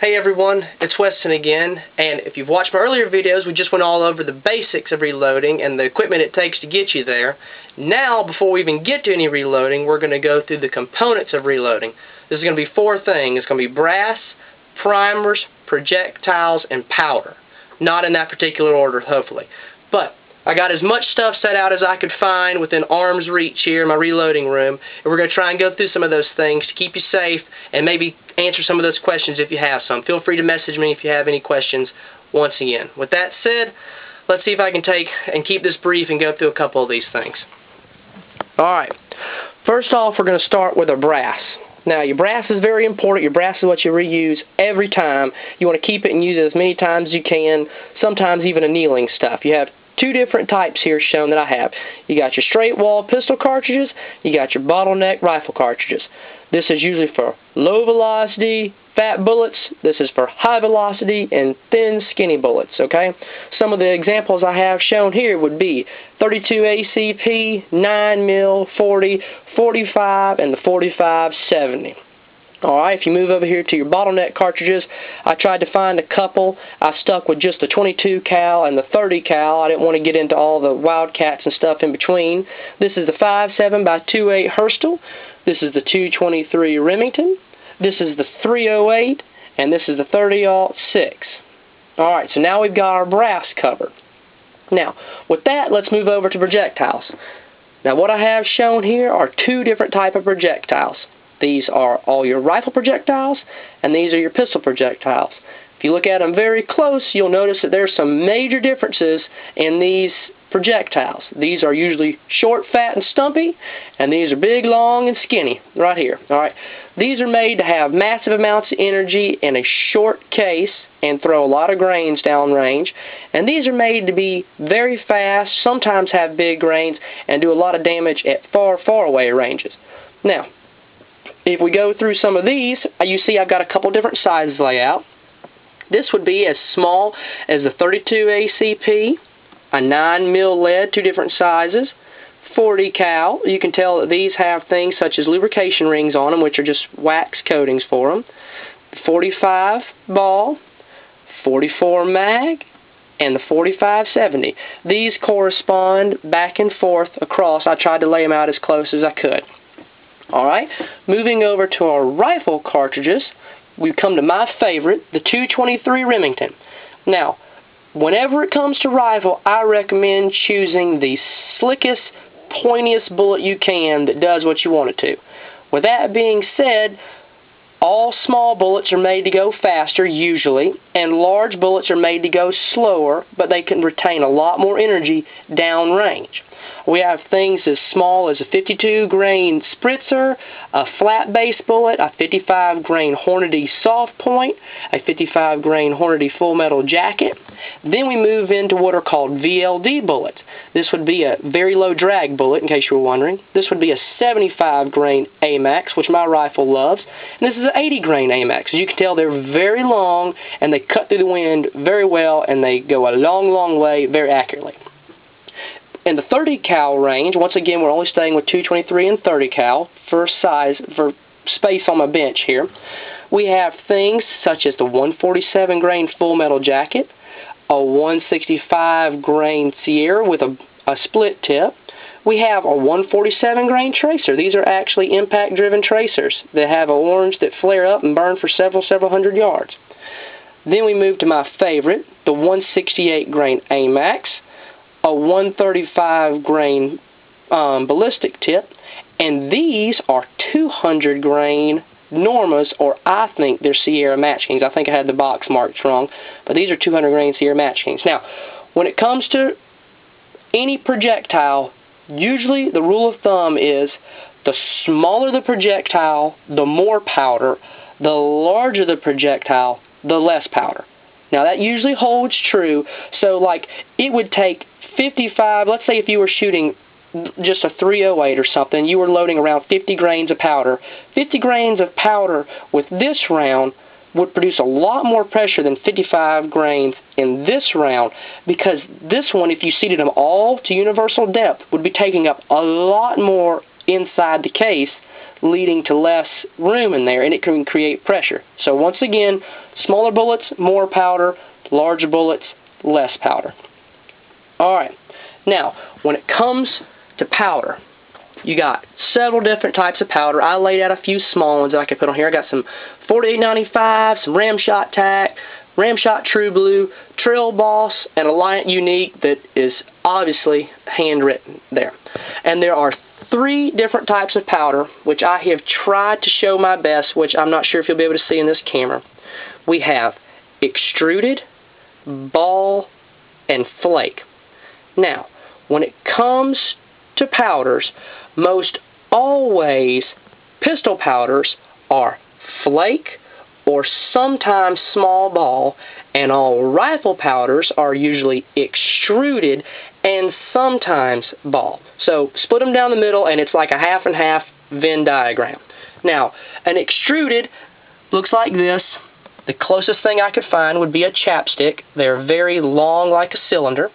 Hey everyone, it's Weston again, and if you've watched my earlier videos, we just went all over the basics of reloading and the equipment it takes to get you there. Now, before we even get to any reloading, we're going to go through the components of reloading. This is going to be four things. It's going to be brass, primers, projectiles, and powder. Not in that particular order, hopefully. But I got as much stuff set out as I could find within arm's reach here in my reloading room, and we're going to try and go through some of those things to keep you safe and maybe answer some of those questions if you have some. Feel free to message me if you have any questions once again. With that said, let's see if I can take and keep this brief and go through a couple of these things. Alright, first off we're going to start with a brass. Now, your brass is very important. Your brass is what you reuse every time. You want to keep it and use it as many times as you can, sometimes even annealing stuff. You have two different types here shown that I have. You got your straight wall pistol cartridges, you got your bottleneck rifle cartridges. This is usually for low velocity, fat bullets. This is for high velocity and thin, skinny bullets, okay? Some of the examples I have shown here would be 32 ACP, 9mm, 40, 45, and the 45-70. Alright, if you move over here to your bottleneck cartridges, I tried to find a couple. I stuck with just the 22 cal and the 30 cal. I didn't want to get into all the wildcats and stuff in between. This is the 5.7x2.8 Hurstel. This is the 223 Remington. This is the 308, and this is the 30-06. Alright, so now we've got our brass covered. Now, with that, let's move over to projectiles. Now, what I have shown here are two different types of projectiles. These are all your rifle projectiles, and these are your pistol projectiles. If you look at them very close, you'll notice that there's some major differences in these projectiles. These are usually short, fat, and stumpy, and these are big, long, and skinny, right here. Alright, these are made to have massive amounts of energy in a short case and throw a lot of grains downrange. And these are made to be very fast, sometimes have big grains, and do a lot of damage at far, far away ranges. Now, if we go through some of these, you see I've got a couple different sizes laid out. This would be as small as the 32 ACP, a 9mm lead, two different sizes, 40 cal. You can tell that these have things such as lubrication rings on them, which are just wax coatings for them, 45 ball, 44 mag, and the 45-70. These correspond back and forth across. I tried to lay them out as close as I could. Alright, moving over to our rifle cartridges, we come to my favorite, the 223 Remington. Now, whenever it comes to rifle, I recommend choosing the slickest, pointiest bullet you can that does what you want it to. With that being said, all small bullets are made to go faster, usually, and large bullets are made to go slower, but they can retain a lot more energy downrange. We have things as small as a 52 grain spritzer, a flat base bullet, a 55 grain Hornady soft point, a 55 grain Hornady full metal jacket. Then we move into what are called VLD bullets. This would be a very low drag bullet, in case you were wondering. This would be a 75 grain AMAX, which my rifle loves. And this is an 80 grain AMAX. As you can tell, they're very long, and they cut through the wind very well, and they go a long, long way very accurately. In the 30 cal range, once again, we're only staying with 223 and 30 cal for size, for space on my bench here. We have things such as the 147 grain full metal jacket, a 165 grain Sierra with a split tip. We have a 147 grain tracer. These are actually impact driven tracers that have an orange that flare up and burn for several hundred yards. Then we move to my favorite, the 168 grain AMAX, a 135 grain ballistic tip, and these are 200 grain Normas, or I think they're Sierra Match Kings. I think I had the box marks wrong, but these are 200 grain Sierra Match Kings. Now, when it comes to any projectile, usually the rule of thumb is the smaller the projectile, the more powder, the larger the projectile, the less powder. Now, that usually holds true, so like it would take 55, let's say if you were shooting just a 308 or something, you were loading around 50 grains of powder. 50 grains of powder with this round would produce a lot more pressure than 55 grains in this round, because this one, if you seated them all to universal depth, would be taking up a lot more inside the case leading to less room in there, and it can create pressure. So once again, smaller bullets, more powder, larger bullets, less powder. Alright, now when it comes to powder, you got several different types of powder. I laid out a few small ones that I could put on here. I got some 4895, some Ramshot Tac, Ramshot True Blue, Trail Boss, and Alliant Unique that is obviously handwritten there. And there are 3 different types of powder, which I have tried to show my best, which I'm not sure if you'll be able to see in this camera. We have extruded, ball, and flake. Now, when it comes to powders, most always pistol powders are flake or sometimes small ball, and all rifle powders are usually extruded and sometimes ball. So split them down the middle and it's like a half and half Venn diagram. Now, an extruded looks like this. The closest thing I could find would be a chapstick. They're very long like a cylinder.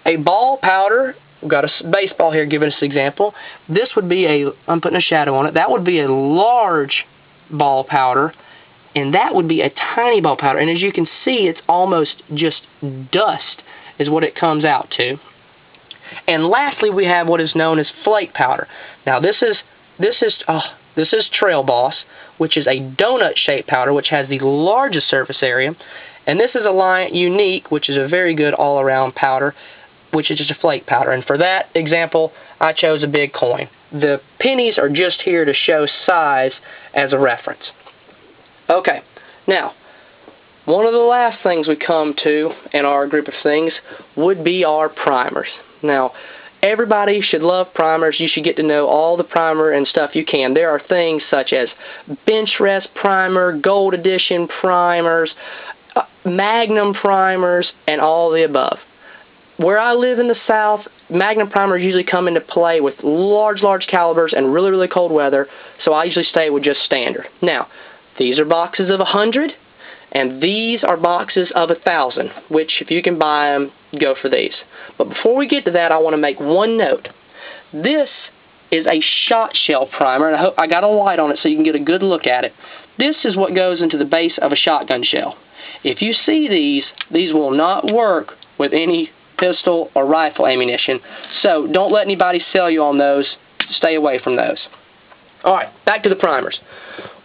A ball powder, we've got a baseball here giving us an example. This would be I'm putting a shadow on it, that would be a large ball powder, and that would be a tiny ball powder. And as you can see, it's almost just dust is what it comes out to. And lastly, we have what is known as flake powder. Now this is Trail Boss, which is a donut-shaped powder, which has the largest surface area. And this is Alliant Unique, which is a very good all-around powder, which is just a flake powder. And for that example, I chose a big coin. The pennies are just here to show size as a reference. Okay, now, one of the last things we come to in our group of things would be our primers. Now, everybody should love primers. You should get to know all the primer and stuff you can. There are things such as bench rest primer, gold edition primers, magnum primers, and all the above. Where I live in the South, magnum primers usually come into play with large calibers and really cold weather, so I usually stay with just standard. Now, these are boxes of 100, and these are boxes of 1,000, which if you can buy them, go for these. But before we get to that, I want to make one note. This is a Shotshell Primer, and I hope I got a light on it so you can get a good look at it. This is what goes into the base of a shotgun shell. If you see these will not work with any pistol or rifle ammunition, so don't let anybody sell you on those. Stay away from those. Alright, back to the primers.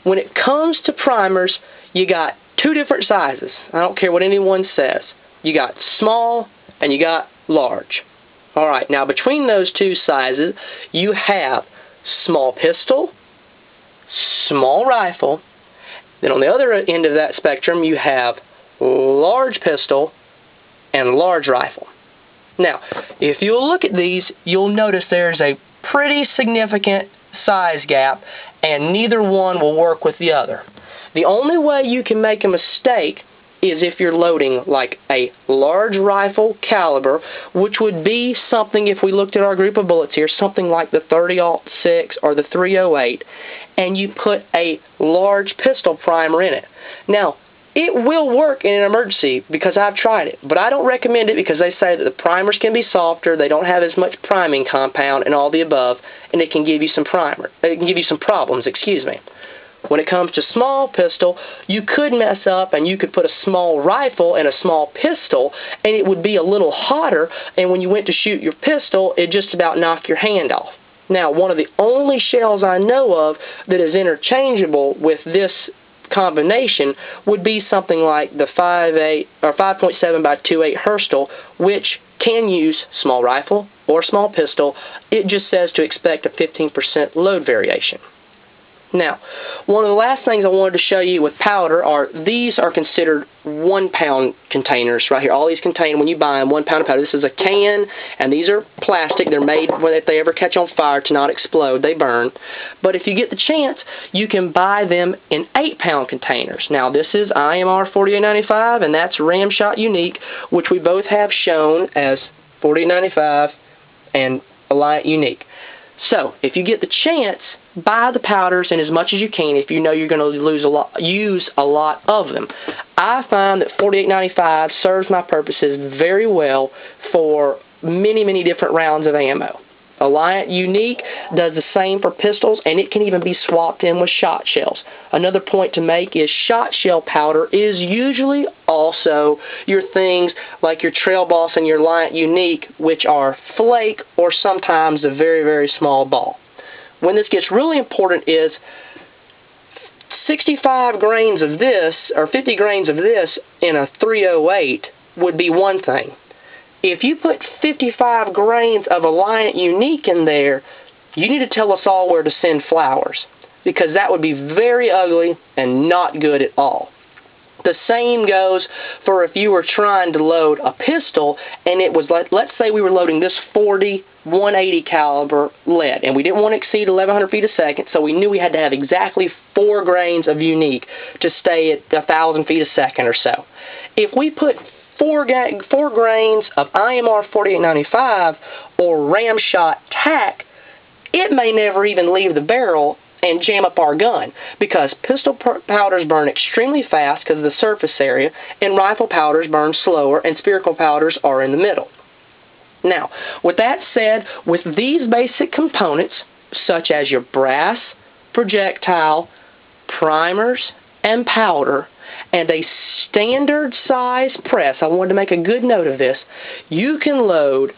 When it comes to primers, you got 2 different sizes. I don't care what anyone says. You got small and you got large. Alright, now between those 2 sizes, you have small pistol, small rifle. Then on the other end of that spectrum, you have large pistol and large rifle. Now, if you look at these, you'll notice there's a pretty significant size gap, and neither one will work with the other. The only way you can make a mistake is if you're loading like a large rifle caliber, which would be something, if we looked at our group of bullets here, something like the 30-06 or the 308, and you put a large pistol primer in it. Now, it will work in an emergency because I've tried it, but I don't recommend it because they say that the primers can be softer, they don't have as much priming compound and all the above, and it can give you some problems, excuse me. When it comes to small pistol, you could mess up and you could put a small rifle and a small pistol and it would be a little hotter, and when you went to shoot your pistol, it just about knocked your hand off. Now, one of the only shells I know of that is interchangeable with this combination would be something like the 5.8 or 5.7 by 2.8 Herstal, which can use small rifle or small pistol. It just says to expect a 15% load variation. Now, one of the last things I wanted to show you with powder are these are considered 1 pound containers right here. All these contain, when you buy them, 1 pound of powder. This is a can, and these are plastic. They're made when if they ever catch on fire to not explode, they burn. But if you get the chance, you can buy them in 8 pound containers. Now, this is IMR 4895, and that's Ramshot Unique, which we both have shown as 4895 and Alliant Unique. So, if you get the chance, buy the powders in as much as you can if you know you're going to use a lot of them. I find that 4895 serves my purposes very well for many different rounds of ammo. Alliant Unique does the same for pistols, and it can even be swapped in with shot shells. Another point to make is shot shell powder is usually also your things like your Trail Boss and your Alliant Unique, which are flake or sometimes a very, very small ball. When this gets really important is 65 grains of this, or 50 grains of this in a .308 would be one thing. If you put 55 grains of Alliant Unique in there, you need to tell us all where to send flowers, because that would be very ugly and not good at all. The same goes for if you were trying to load a pistol and it was, let's say we were loading this 40 180 caliber lead, and we didn't want to exceed 1100 feet a second, so we knew we had to have exactly 4 grains of Unique to stay at 1000 feet a second or so. If we put 4 grains of IMR 4895 or Ramshot tack, it may never even leave the barrel and jam up our gun, because pistol powders burn extremely fast because of the surface area, and rifle powders burn slower, and spherical powders are in the middle. Now, with that said, with these basic components, such as your brass, projectile, primers, and powder, and a standard size press, I wanted to make a good note of this, you can load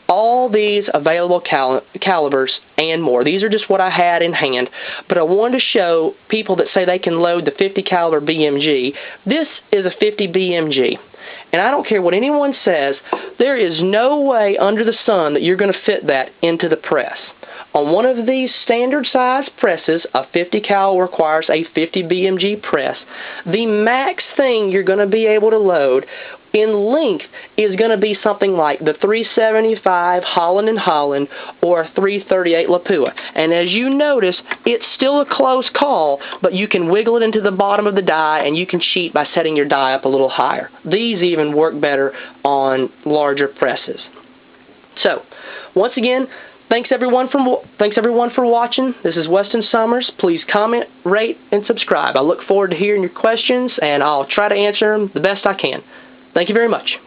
all these available calibers and more. These are just what I had in hand, but I wanted to show people that say they can load the 50 caliber BMG. This is a 50 BMG, and I don't care what anyone says, there is no way under the sun that you're going to fit that into the press. On one of these standard size presses, a 50 cal requires a 50 BMG press. The max thing you're going to be able to load in length is going to be something like the 375 Holland & Holland or a 338 Lapua. And as you notice, it's still a close call, but you can wiggle it into the bottom of the die, and you can cheat by setting your die up a little higher. These even work better on larger presses. So, once again, thanks everyone for watching. This is Weston Summers. Please comment, rate, and subscribe. I look forward to hearing your questions, and I'll try to answer them the best I can. Thank you very much.